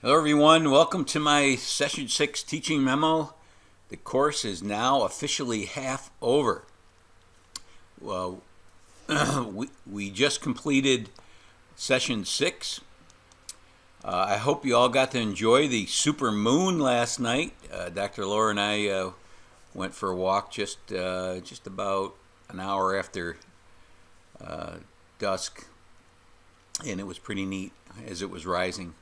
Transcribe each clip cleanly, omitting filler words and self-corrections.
Hello everyone, welcome to my Session 6 teaching memo. The course is now officially half over. Well, we just completed Session 6. I hope you all got to enjoy the super moon last night. Dr. Laura and I went for a walk just about an hour after dusk, and it was pretty neat as it was rising.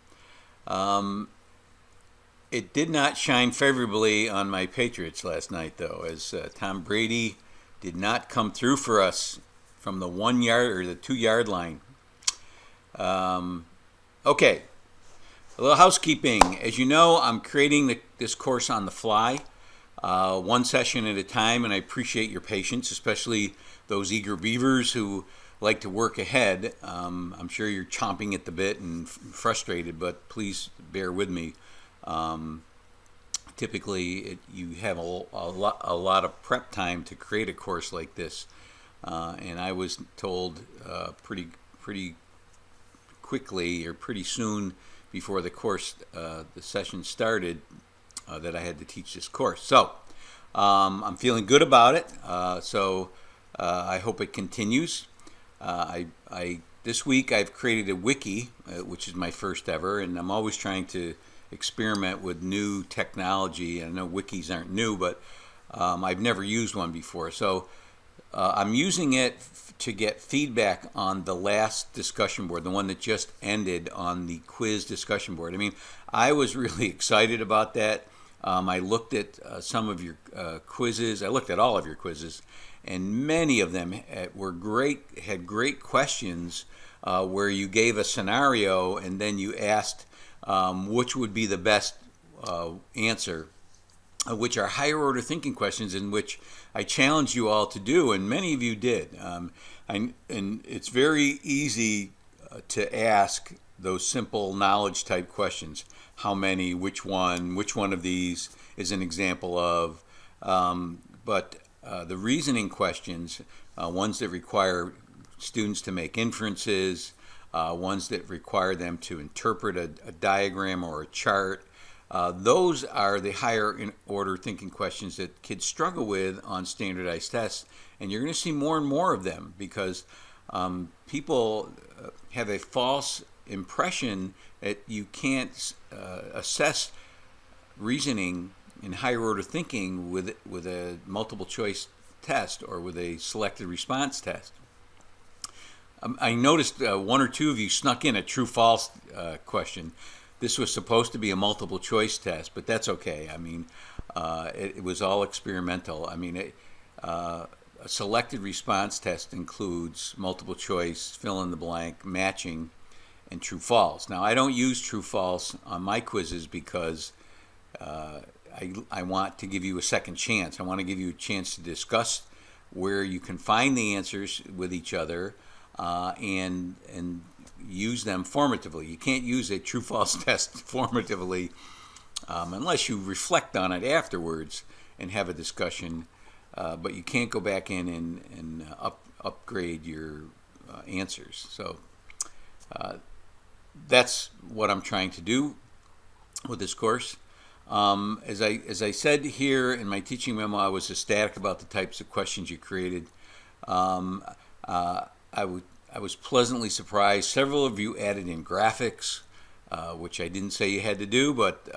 It did not shine favorably on my Patriots last night, though, as Tom Brady did not come through for us from the 1 yard or the 2 yard line. Okay, a little housekeeping. As you know, I'm creating this course on the fly, one session at a time, and I appreciate your patience, especially those eager beavers who like to work ahead. I'm sure you're chomping at the bit and frustrated, but please bear with me. Typically, you have a lot of prep time to create a course like this, and I was told pretty quickly or pretty soon before the session started that I had to teach this course. So I'm feeling good about it. I hope it continues. This week I've created a wiki, which is my first ever, and I'm always trying to experiment with new technology. I know wikis aren't new, but I've never used one before. So I'm using it to get feedback on the last discussion board, the one that just ended on the quiz discussion board. I mean, I was really excited about that. I looked at some of your quizzes. I looked at all of your quizzes, and many of them were great, had great questions where you gave a scenario and then you asked which would be the best answer, which are higher order thinking questions in which I challenged you all to do, and many of you did. And it's very easy to ask those simple knowledge type questions. How many, which one of these is an example of, but the reasoning questions, ones that require students to make inferences, ones that require them to interpret a diagram or a chart, those are the higher order thinking questions that kids struggle with on standardized tests, and you're going to see more and more of them because people have a false impression that you can't assess reasoning in higher order thinking with a multiple choice test or with a selected response test. I noticed one or two of you snuck in a true-false question. This was supposed to be a multiple choice test, but that's okay. I mean, it was all experimental. I mean, a selected response test includes multiple choice, fill in the blank, matching, and true-false. Now, I don't use true-false on my quizzes because I want to give you a second chance. I want to give you a chance to discuss where you can find the answers with each other and use them formatively. You can't use a true-false test formatively unless you reflect on it afterwards and have a discussion. But you can't go back in and upgrade your answers. So that's what I'm trying to do with this course. As I said here in my teaching memo, I was ecstatic about the types of questions you created. I was pleasantly surprised. Several of you added in graphics, which I didn't say you had to do, but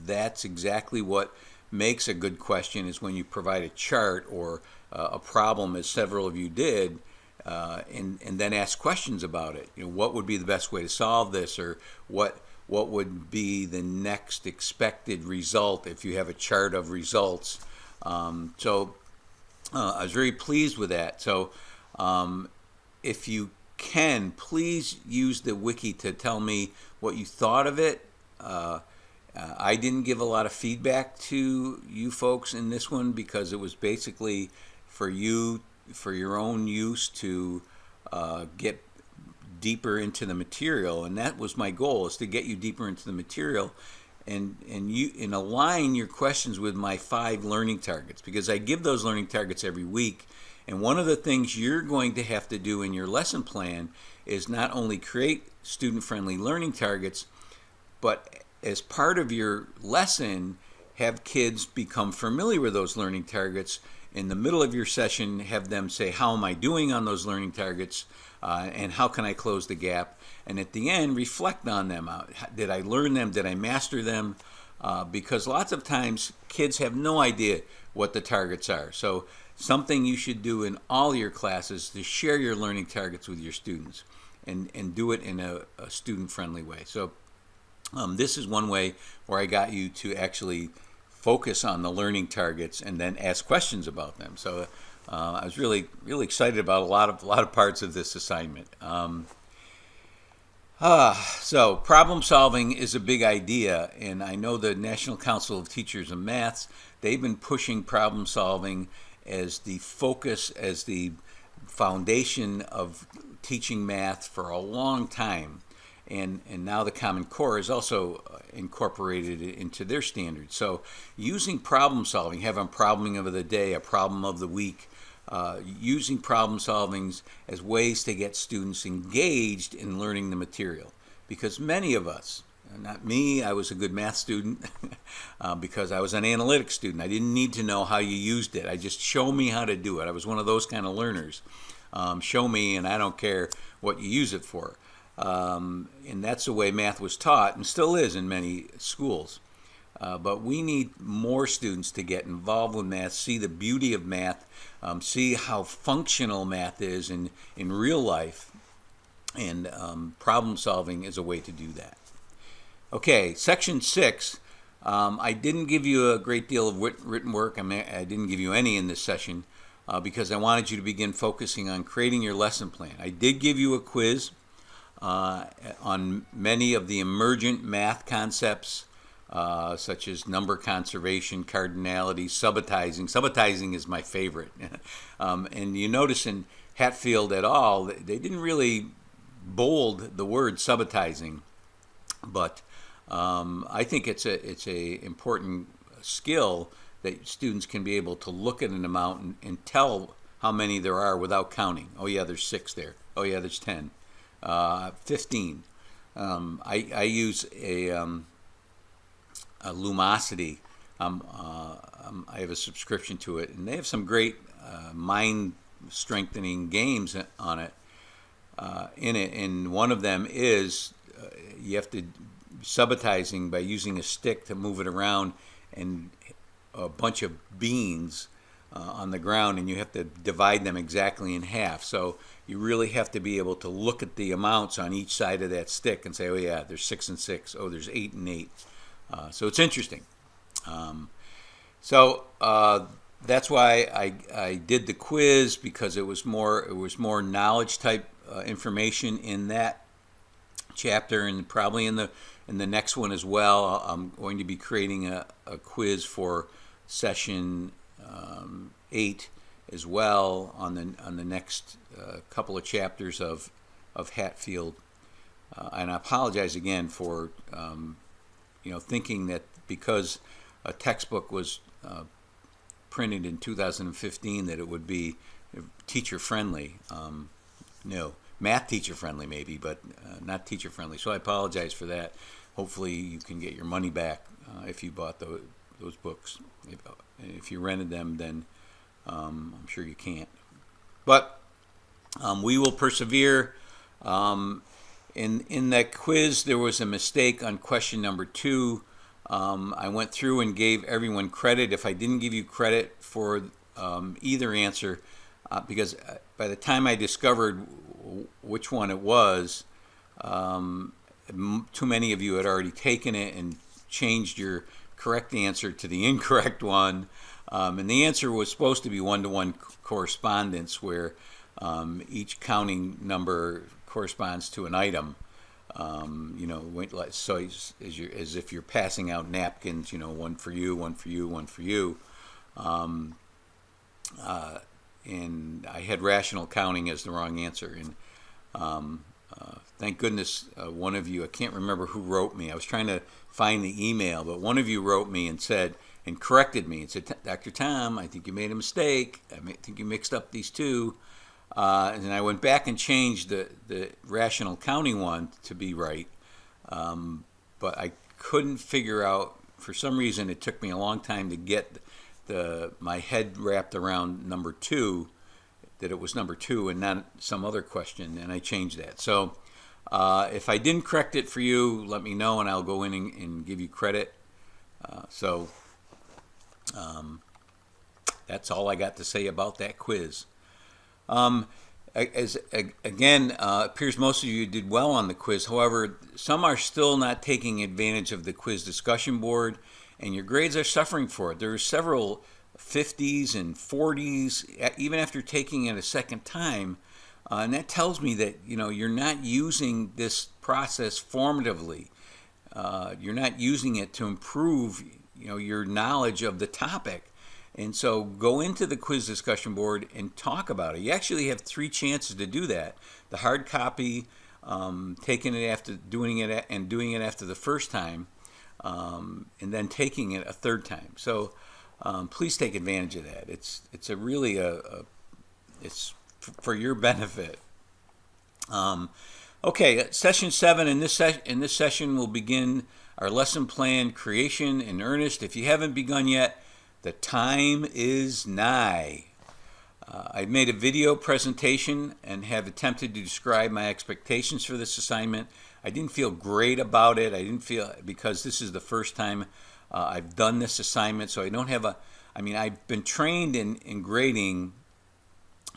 that's exactly what makes a good question, is when you provide a chart or a problem, as several of you did, and then ask questions about it. You know, what would be the best way to solve this, or what would be the next expected result if you have a chart of results. So I was very pleased with that. So if you can, please use the wiki to tell me what you thought of it. I didn't give a lot of feedback to you folks in this one because it was basically for you, for your own use, to get deeper into the material, and that was my goal, is to get you deeper into the material and align your questions with my 5 learning targets, because I give those learning targets every week. And one of the things you're going to have to do in your lesson plan is not only create student-friendly learning targets, but as part of your lesson, have kids become familiar with those learning targets. In the middle of your session, have them say, how am I doing on those learning targets, and how can I close the gap? And at the end, reflect on them. Did I learn them? Did I master them? Because lots of times kids have no idea what the targets are. So something you should do in all your classes is share your learning targets with your students, and do it in a student-friendly way. So this is one way where I got you to actually focus on the learning targets and then ask questions about them. So I was really excited about a lot of parts of this assignment. So problem solving is a big idea, and I know the National Council of Teachers of Maths, they've been pushing problem solving as the focus, as the foundation of teaching math for a long time. And now the Common Core is also incorporated into their standards. So using problem solving, have a problem of the day, a problem of the week, using problem solvings as ways to get students engaged in learning the material. Because many of us, not me, I was a good math student because I was an analytics student. I didn't need to know how you used it. I just show me how to do it. I was one of those kind of learners. Show me and I don't care what you use it for. And that's the way math was taught and still is in many schools. But we need more students to get involved with math, see the beauty of math, see how functional math is in real life, and problem solving is a way to do that. Okay, section 6. I didn't give you a great deal of written work. I didn't give you any in this session because I wanted you to begin focusing on creating your lesson plan. I did give you a quiz on many of the emergent math concepts, such as number conservation, cardinality, subitizing. Subitizing is my favorite. And you notice in Hatfield et al., they didn't really bold the word subitizing, but I think it's a important skill that students can be able to look at an amount and tell how many there are without counting. Oh yeah, there's 6 there. Oh yeah, there's 10. 15. I use a Lumosity. I have a subscription to it, and they have some great mind-strengthening games on it. In it, and one of them is you have to subitizing by using a stick to move it around, and a bunch of beans on the ground, and you have to divide them exactly in half. So you really have to be able to look at the amounts on each side of that stick and say, oh yeah, there's 6 and 6. Oh, there's 8 and 8. So it's interesting. That's why I did the quiz, because it was more knowledge type information in that chapter, and probably in the next one as well. I'm going to be creating a quiz for session 8 as well on the next couple of chapters of Hatfield. And I apologize again for thinking that because a textbook was printed in 2015 that it would be teacher friendly. No, math teacher friendly maybe, but not teacher friendly. So I apologize for that. Hopefully you can get your money back if you bought those books. If you rented them, then I'm sure you can't. But we will persevere. In that quiz, there was a mistake on question number 2. I went through and gave everyone credit. If I didn't give you credit for either answer, because by the time I discovered which one it was, too many of you had already taken it and changed your correct answer to the incorrect one. And the answer was supposed to be one-to-one correspondence, where each counting number corresponds to an item. So as if you're passing out napkins, one for you, one for you, one for you. And I had rational counting as the wrong answer. And thank goodness one of you, I can't remember who wrote me. I was trying to find the email, but one of you wrote me and said, and corrected me and said, Dr. Tom, I think you made a mistake. I think you mixed up these two. And then I went back and changed the rational counting one to be right. But I couldn't figure out, for some reason it took me a long time to get my head wrapped around number 2, that it was number 2 and not some other question, and I changed that. So if I didn't correct it for you, let me know and I'll go in and give you credit. That's all I got to say about that quiz. Again, appears most of you did well on the quiz. However, some are still not taking advantage of the quiz discussion board, and your grades are suffering for it. There are several 50s and 40s, even after taking it a second time, and that tells me that you're not using this process formatively. You're not using it to improve your knowledge of the topic. And so go into the quiz discussion board and talk about it. You actually have 3 chances to do that. The hard copy, taking it after doing it after the first time, and then taking it a third time. So please take advantage of that. It's for your benefit. Okay, session 7. In this session, we'll begin our lesson plan creation in earnest. If you haven't begun yet, the time is nigh. I've made a video presentation and have attempted to describe my expectations for this assignment. I didn't feel great about it. Because this is the first time I've done this assignment, so I don't have I've been trained in grading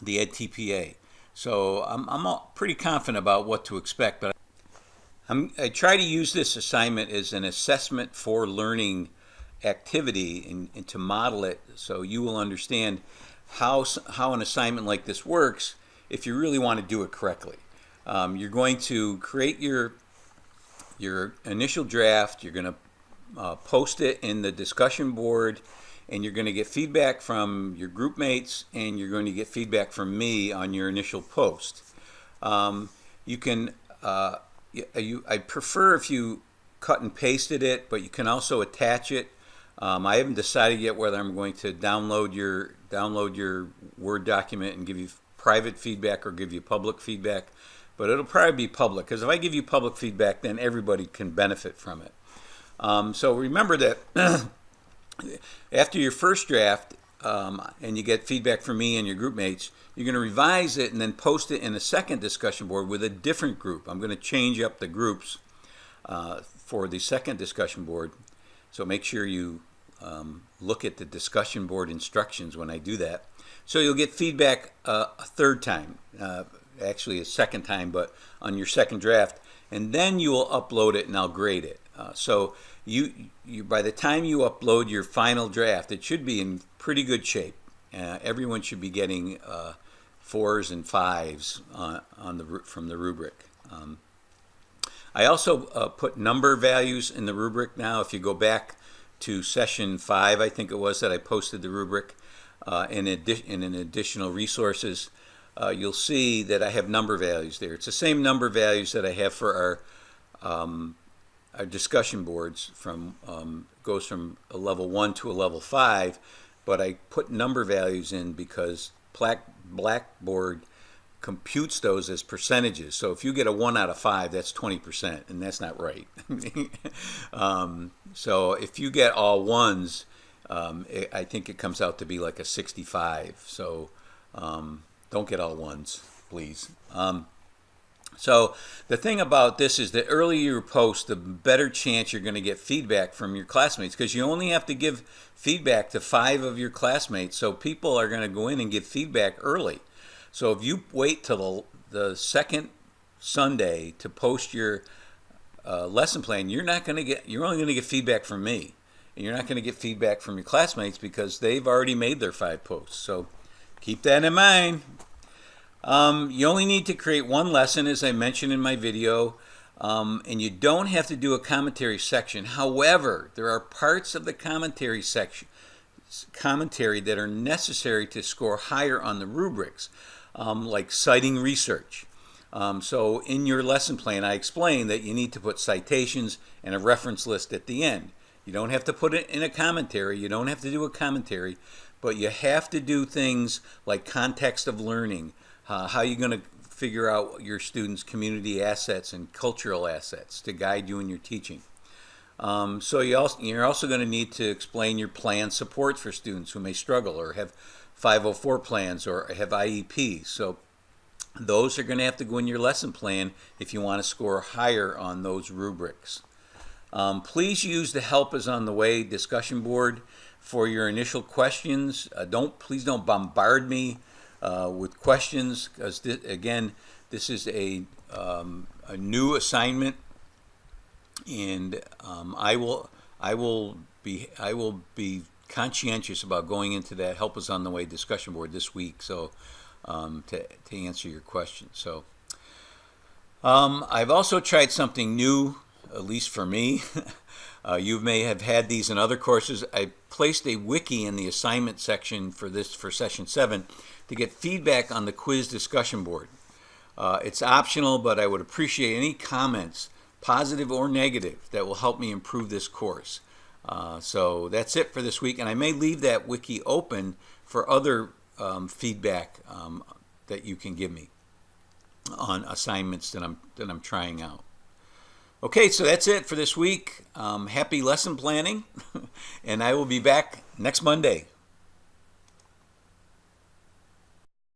the EdTPA, so I'm pretty confident about what to expect, but I try to use this assignment as an assessment for learning activity and to model it so you will understand how an assignment like this works if you really want to do it correctly. You're going to create your initial draft. You're going to post it in the discussion board, and you're going to get feedback from your group mates, and you're going to get feedback from me on your initial post. You can I prefer if you cut and pasted it, but you can also attach it. I haven't decided yet whether I'm going to download your Word document and give you private feedback or give you public feedback, but it'll probably be public, because if I give you public feedback, then everybody can benefit from it. So remember that after your first draft, and you get feedback from me and your group mates, you're going to revise it and then post it in a second discussion board with a different group. I'm going to change up the groups for the second discussion board, so make sure you look at the discussion board instructions when I do that. So you'll get feedback a third time, actually a second time, but on your second draft, and then you will upload it and I'll grade it. So you by the time you upload your final draft, it should be in pretty good shape. Everyone should be getting 4s and 5s from the rubric. I also put number values in the rubric now. If you go back to session 5, I think it was, that I posted the rubric in additional resources, you'll see that I have number values there. It's the same number values that I have for our discussion boards, goes from a level 1 to a level 5, but I put number values in because Blackboard computes those as percentages. So if you get a 1 out of 5, that's 20%, and that's not right. So if you get all 1s, I think it comes out to be like a 65. So don't get all 1s, please. So the thing about this is the earlier you post, the better chance you're going to get feedback from your classmates, because you only have to give feedback to 5 of your classmates. So people are going to go in and give feedback early. So if you wait till the second Sunday to post your lesson plan, you're only going to get feedback from me. And you're not going to get feedback from your classmates because they've already made their 5 posts. So keep that in mind. You only need to create 1 lesson, as I mentioned in my video, and you don't have to do a commentary section. However, there are parts of the commentary that are necessary to score higher on the rubrics, like citing research. So in your lesson plan, I explained that you need to put citations and a reference list at the end. You don't have to put it in a commentary. You don't have to do a commentary, but you have to do things like context of learning, how you're going to figure out your students' community assets and cultural assets to guide you in your teaching. So you're also going to need to explain your plan support for students who may struggle or have 504 plans or have IEPs. So those are going to have to go in your lesson plan if you want to score higher on those rubrics. Please use the Help is on the Way discussion board for your initial questions. Please don't bombard me with questions, because again, this is a new assignment, and I will be conscientious about going into that Help is on the Way discussion board this week. So to answer your questions. So I've also tried something new, at least for me. You may have had these in other courses. I placed a wiki in the assignment section for session 7 to get feedback on the quiz discussion board. It's optional, but I would appreciate any comments, positive or negative, that will help me improve this course. So that's it for this week, and I may leave that wiki open for other feedback that you can give me on assignments that I'm trying out. Okay, so that's it for this week. Happy lesson planning, and I will be back next Monday.